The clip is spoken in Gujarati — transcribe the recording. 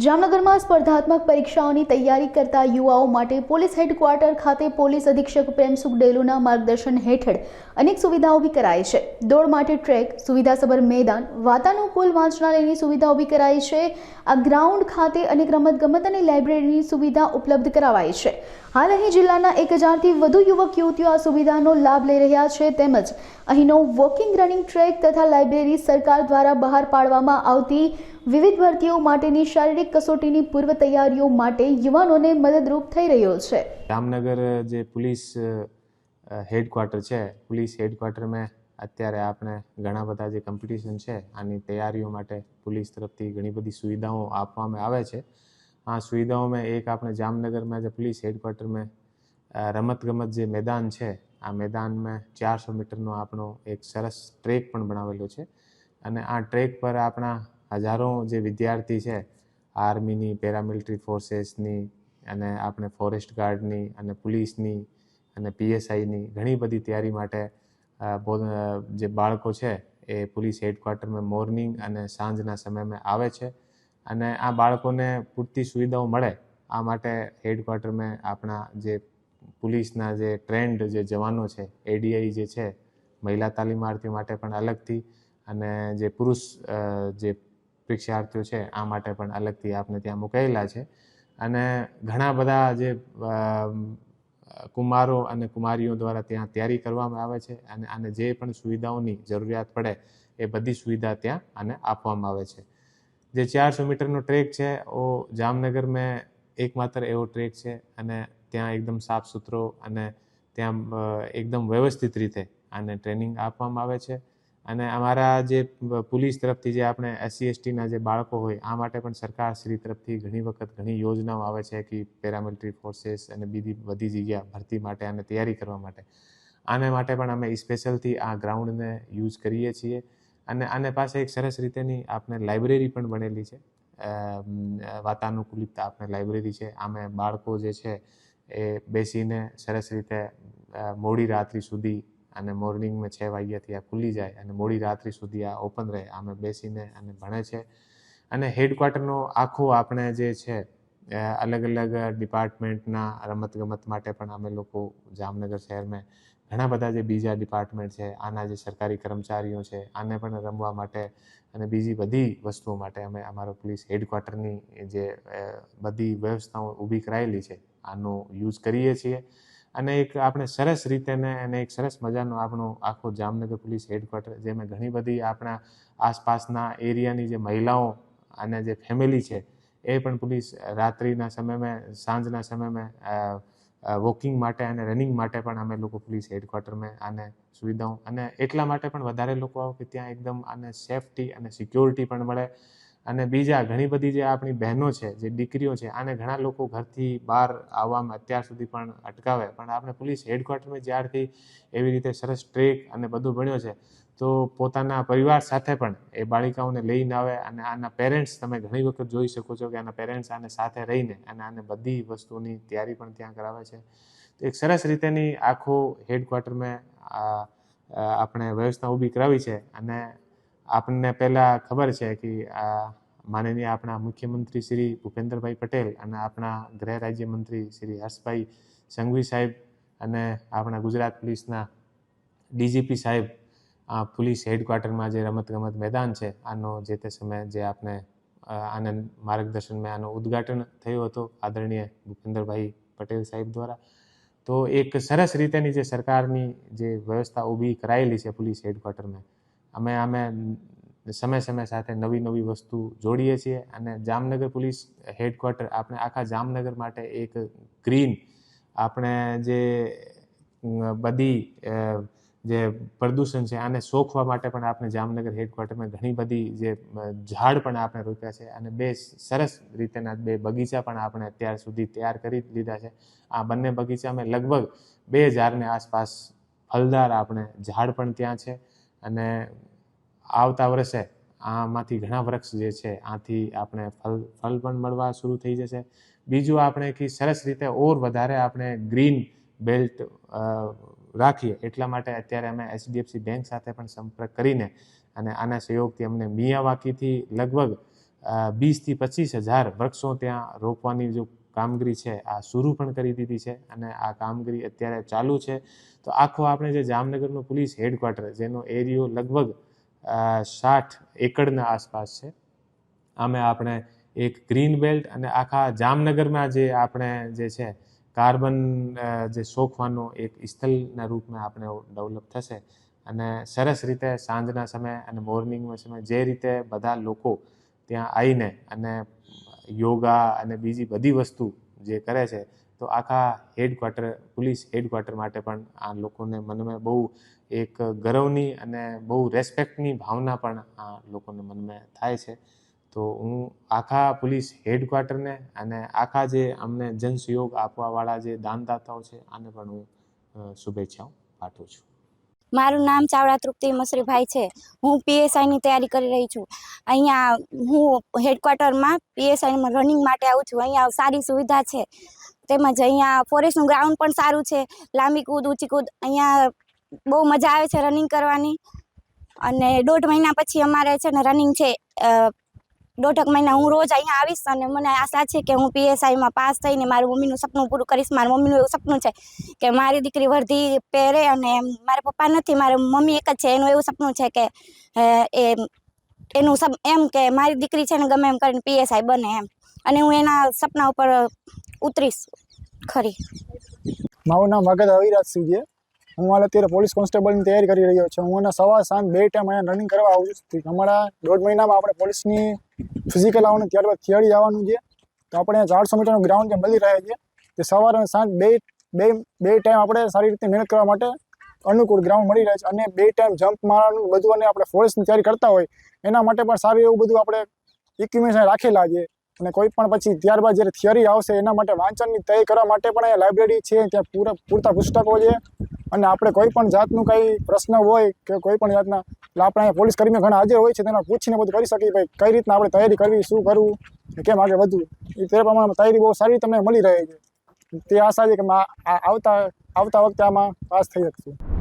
જામનગરમાં સ્પર્ધાત્મક પરીક્ષાઓની તૈયારી કરતા યુવાઓ માટે પોલીસ હેડક્વાર્ટર ખાતે પોલીસ અધિક્ષક પ્રેમસુખ ડેલુના માર્ગદર્શન હેઠળ અનેક સુવિધાઓ ઊભી કરાઈ છે। દોડ માટે ટ્રેક, સુવિધાસભર મેદાન, વાતાનુકૂળ વાંચનાલયની સુવિધા ઊભી કરાઈ છે। આ ગ્રાઉન્ડ ખાતે અનેક રમતગમત અને લાઇબ્રેરીની સુવિધા ઉપલબ્ધ કરાવાઈ છે। હાલ અહીં જિલ્લાના 1000થી વધુ યુવક યુવતીઓ આ સુવિધાનો લાભ લઈ રહ્યા છે। તેમજ અહીંનો વોકિંગ રનિંગ ટ્રેક તથા લાઇબ્રેરી સરકાર દ્વારા બહાર પાડવામાં આવતી વિવિધ ભરતીઓ માટેની શારીરિક कसोटीની પૂર્વ તૈયારીઓ માટે યુવાનોને મદદરૂપ થઈ રહ્યો છે। જામનગર જે પોલીસ હેડક્વાર્ટર છે, પોલીસ હેડક્વાર્ટરમાં અત્યારે આપણે ઘણા બધા જે કોમ્પિટિશન છે આની તૈયારીઓ માટે પોલીસ તરફથી ઘણી બધી સુવિધાઓ આપવામાં આવે છે। આ સુવિધાઓમાં એક આપણે જામનગરમાં જે પોલીસ હેડક્વાર્ટરમાં રમતગમત જે મેદાન છે, આ મેદાનમાં 400 મીટરનો આપણો એક સરસ ટ્રેક પણ બનાવેલો છે અને આ ટ્રેક પર આપણા હજારો જે વિદ્યાર્થી છે, આર્મીની, પેરામિલિટરી ફોર્सेसની અને આપણે ફોરેસ્ટ ગાર્ડની અને પોલીસની અને PSIની ઘણી બધી તૈયારી માટે જે બાળકો છે એ પોલીસ હેડક્વાર્ટરમાં મોર્નિંગ અને સાંજના સમયમાં આવે છે અને આ બાળકોને પૂરતી સુવિધાઓ મળે આ માટે હેડક્વાર્ટરમાં આપણા જે પોલીસના જે ટ્રેન્ડ જે જવાનો છે, ADI જે છે, મહિલા તાલીમાર્થીઓ માટે પણ અલગથી અને જે પુરુષ જે પરીક્ષાર્થીઓ છે આ માટે પણ અલગથી આપણે ત્યાં મુકાયેલા છે અને ઘણા બધા જે કુમારો અને કુમારીઓ દ્વારા ત્યાં તૈયારી કરવામાં આવે છે અને આને જે પણ સુવિધાઓની જરૂરિયાત પડે એ બધી સુવિધા ત્યાં આને આપવામાં આવે છે। જે 400 મીટરનો ટ્રેક છે वो જામનગરમાં એકમાત્ર એવો ટ્રેક છે અને ત્યાં એકદમ સાફ સુથરો અને ત્યાં એકદમ વ્યવસ્થિત રીતે આને ટ્રેનિંગ આપવામાં આવે છે અને અમારા જે પોલીસ તરફથી જે આપણે SC STના જે બાળકો હોય આ માટે પણ સરકારશ્રી તરફથી ઘણી વખત ઘણી યોજનાઓ આવે છે કે પેરામિલિટરી ફોર્सेस અને બીજી બધી જગ્યા ભરતી માટે અને તૈયારી કરવા માટે આને માટે પણ અમે સ્પેશિયલથી આ ગ્રાઉન્ડને યુઝ કરીએ છીએ અને આને પાસે એક સરસ રીતેની આપણે લાઇબ્રેરી પણ બનેલી છે। વાતાનુકૂલિત આપણે લાઇબ્રેરી છે, આમે બાળકો જે છે એ બેસીને સરસ રીતે મોડી રાત્રિ સુધી અને મોર્નિંગમાં 6 વાગ્યાથી આ ખુલ્લી જાય અને મોડી રાત્રિ સુધી આ ઓપન રહે, આમે બેસીને અને ભણે છે અને હેડક્વાર્ટરનો આખો આપણે જે છે અલગ અલગ ડિપાર્ટમેન્ટના રમતગમત માટે પણ અમે લોકો જામનગર શહેરમાં ઘણા બધા જે બીજા ડિપાર્ટમેન્ટ છે, આના જે સરકારી કર્મચારીઓ છે આને પણ રમવા માટે અને બીજી બધી વસ્તુઓ માટે અમે અમારો પોલીસ હેડક્વાર્ટરની જે બધી વ્યવસ્થાઓ ઊભી કરાયેલી છે આનો યુઝ કરીએ છીએ અને એક આપણે સરસ રીતેને અને એક સરસ મજાનો આપણો આખો જામનગર પોલીસ હેડક્વાર્ટર જેમાં ઘણી બધી આપણા આસપાસના એરિયાની જે મહિલાઓ અને જે ફેમિલી છે એ પણ પોલીસ રાત્રિના સમયમાં, સાંજના સમયમાં વોકિંગ માટે અને રનિંગ માટે પણ અમે લોકો પોલીસ હેડક્વાર્ટરમાં આને સુવિધાઓ અને એટલા માટે પણ વધારે લોકો આવે કે ત્યાં એકદમ આને સેફટી અને સિક્યોરિટી પણ મળે અને બીજા ઘણી બધી જે આપણી બહેનો છે, જે દીકરીઓ છે, આને ઘણા લોકો ઘરથી બહાર આવવામાં અત્યાર સુધી પણ અટકાવે પણ આપણે પોલીસ હેડક્વાર્ટરમાં જ્યારથી એવી રીતે સરસ ટ્રેક અને બધું બન્યો છે તો પોતાના પરિવાર સાથે પણ એ બાળિકાઓને લઈને આવે અને આના પેરેન્ટ્સ તમે ઘણી વખત જોઈ શકો છો કે આના પેરેન્ટ્સ આને સાથે રહીને અને આને બધી વસ્તુઓની તૈયારી પણ ત્યાં કરાવે છે। તો એક સરસ રીતેની આખો હેડક્વાર્ટરમાં આપણે વ્યવસ્થા ઊભી કરાવી છે અને આપણને પહેલાં ખબર છે કે માનનીય આપણા મુખ્યમંત્રી શ્રી ભૂપેન્દ્રભાઈ પટેલ અને આપણા ગૃહ રાજ્યમંત્રી શ્રી હર્ષભાઈ સંઘવી સાહેબ અને આપણા ગુજરાત પોલીસના DGP સાહેબ પોલીસ હેડક્વાર્ટરમાં જે રમતગમત મેદાન છે આનો જે તે સમયે જે આપણે આનંદ માર્ગદર્શનમાં આનું ઉદ્ઘાટન થયું હતું આદરણીય ભૂપેન્દ્રભાઈ પટેલ સાહેબ દ્વારા। તો એક સરસ રીતેની જે સરકારની જે વ્યવસ્થા ઊભી કરાયેલી છે પોલીસ હેડક્વાર્ટરમાં અમે સમય સાથે નવી વસ્તુ જોડીએ છીએ અને જામનગર પોલીસ હેડક્વાર્ટર આપણે આખા જામનગર માટે એક ગ્રીન આપણે જે બધી જે પ્રદૂષણ છે આને સોખવા માટે પણ આપણે જામનગર હેડક્વાર્ટરમાં ઘણી બધી જે ઝાડ પણ આપણે રોપ્યા છે અને બે સરસ રીતેના 2 બગીચા પણ આપણે અત્યાર સુધી તૈયાર કરી લીધા છે। આ બંને બગીચામાં લગભગ 2000ની આસપાસ ફલદાર આપણે ઝાડ પણ ત્યાં છે અને આવતા વર્ષે આમાંથી ઘણા વૃક્ષ જે છે આથી આપણે ફળ પણ મળવા શરૂ થઈ જશે। બીજું આપણે કે સરસ રીતે ઓર વધારે આપણે ગ્રીન બેલ્ટ રાખીએ એટલા માટે અત્યારે અમે HDFC બેંક સાથે પણ સંપર્ક કરીને અને આના સહયોગથી અમને મિયાવાકીથી લગભગ 20,000 થી 25,000 વૃક્ષો ત્યાં રોપવાની જો કામગીરી છે આ શરૂ પણ કરી દીધી છે અને આ કામગીરી અત્યારે ચાલુ છે. તો આખો આપણે જે જામનગરનો પોલીસ હેડક્વાર્ટર જેનો એરિયો લગભગ 60 એકડના આસપાસ છે, આમે આપણે એક ગ્રીન બેલ્ટ અને આખા જામનગરમાં જે આપણે જે છે કાર્બન જે સોંપવાનો એક સ્થળના રૂપમાં આપણે ડેવલપ થશે અને સરસ રીતે સાંજના સમયે અને મોર્નિંગના સમયે જે રીતે બધા લોકો ત્યાં આવીને અને યોગા અને બીજી બધી વસ્તુ જે કરે છે, તો આખા હેડક્વાર્ટર પોલીસ હેડક્વાર્ટર માટે પણ આ લોકોને મનમાં બહુ એક ગૌરવની અને બહુ રેસ્પેક્ટની ભાવના પણ આ લોકોને મનમાં થાય છે. તો હું આખા પોલીસ હેડક્વાર્ટરને અને આખા જે અમને જનસહયોગ આપવાવાળા જે દાનદાતાઓ છે આને પણ હું શુભેચ્છાઓ પાઠવું છું. મારું નામ ચાવડા તૃપ્તિ મસરીભાઈ છે. હું પીએસઆઈની તૈયારી કરી રહી છું. અહીંયા હું હેડક્વાર્ટરમાં પીએસઆઈમાં રનિંગ માટે આવું છું. અહીંયા સારી સુવિધા છે, તેમજ અહીંયા ફોરેસ્ટનું ગ્રાઉન્ડ પણ સારું છે. લાંબી કૂદ, ઊંચી કૂદ, અહીંયા બહુ મજા આવે છે રનિંગ કરવાની. અને 1.5 મહિના પછી અમારે છે ને રનિંગ છે. 1.5 મહિના હું રોજ અહીંયા આવીશ અને મને આશા છે કે હું પીએસઆઈમાં પાસ થઈને મારું મમ્મીનું સપનું પૂરું કરીશ. મારા મમ્મીનું એવું સપનું છે કે મારી દીકરી વર્ધી પહેરે અને મારા પપ્પા નથી, મારી મમ્મી એક જ છે, એનું એવું સપનું છે કે એનું એમ કે મારી દીકરી છે ને ગમે એમ કરીને પીએસઆઈ બને એમ, અને હું એના સપના ઉપર ઉતરીશ ખરી. મારું નામ વાઘેલા અવિરાજસિંહ છે. હું હાલ અત્યારે પોલીસ કોન્સ્ટેબલની તૈયારી કરી રહ્યો છું. હું સવાર સાંજ 2 ટાઈમ અહીંયા રનિંગ કરવા આવું છું. અમારા 1.5 મહિનામાં આપણે પોલીસની ફિઝિકલ આવવાનું, ત્યારબાદ થિયરી આવવાનું છે. તો આપણે 400 મીટરનું ગ્રાઉન્ડ જે મળી રહે છે તે સવાર અને સાંજ બે ટાઈમ આપણે સારી રીતે મહેનત કરવા માટે અનુકૂળ ગ્રાઉન્ડ મળી રહે છે. અને 2 ટાઈમ જમ્પ મારવાનું બધું, અને આપણે ફોરેસ્ટની તૈયારી કરતા હોય એના માટે પણ સારું એવું બધું આપણે ઇક્વિપમેન્ટ રાખેલા છે. અને કોઈ પણ પછી ત્યારબાદ જ્યારે થિયરી આવશે એના માટે વાંચનની તૈયારી કરવા માટે પણ અહીંયા લાઇબ્રેરી છે, ત્યાં પૂરતા પુસ્તકો છે. અને આપણે કોઈ પણ જાતનું કંઈ પ્રશ્ન હોય કે કોઈ પણ જાતના, એટલે આપણે અહીંયા પોલીસ કર્મીઓ ઘણા હાજર હોય છે, તેના પૂછીને બધું કરી શકીએ ભાઈ કઈ રીતના આપણે તૈયારી કરવી, શું કરવું, કેમ આગળ વધવું. એ તે પ્રમાણે તૈયારી બહુ સારી તમને મળી રહે છે. તે આશા છે કે આવતા વખતે આમાં પાસ થઈ શકશું.